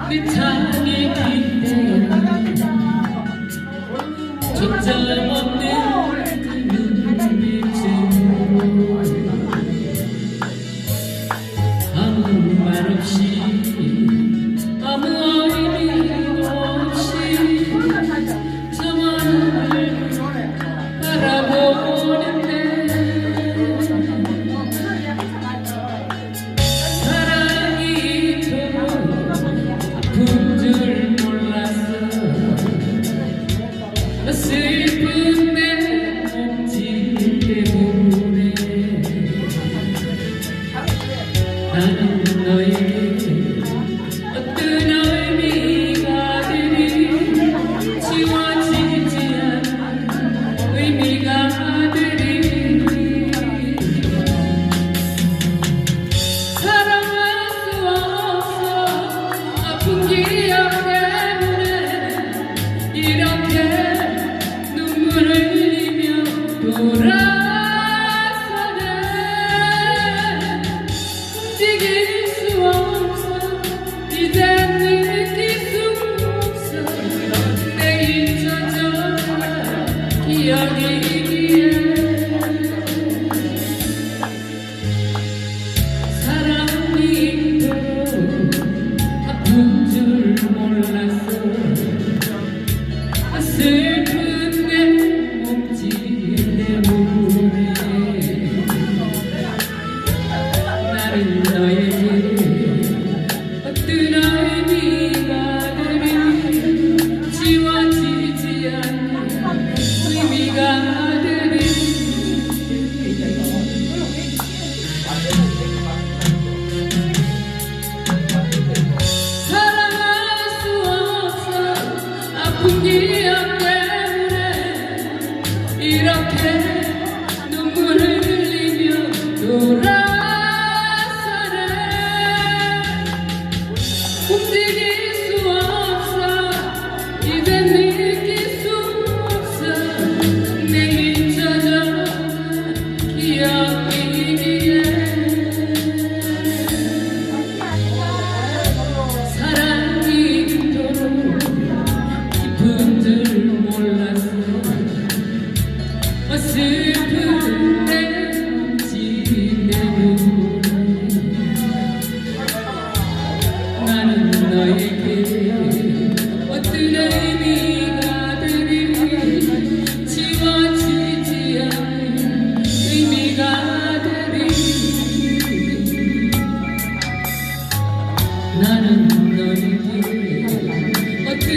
내 창이 기대어 초점 없는 그 눈빛으로 아무 말 없이 아무 의미도 없이 저만을 바라보는데 사랑이 이토록 아픈 줄 몰랐어. 슬픈 내 몸짓 때문에 나는 너에게 어떤 의미가들이 지워지지 않는 의미가들이 사랑할 수 없어 아픈 기억 때문에 이렇게 눈물을 흘리며 돌아서네. 움직일 수 없어 이제 느낄 수 없어 내 잊혀져 기억이기에 사랑이 이토록 아픈 줄 몰랐어. 슬픈 내 몸짓 때문에 나는 너에게 어떤 의미가들이 지워지지 않는 의미가들이 사랑할 수 없어 아픈 기억 때문에 이렇게 눈물을 흘리며 돌아서네. 움직일 수 없어 이제 느낄 수 없어 내 잊혀져 기억이기에 사랑이 이토록 깊은 줄 몰랐어. 슬픈 내 몸짓 때문에 나는 너에게 어떤 의미가들이 지워지지 않는 의미가들이 나는 너에게 어떤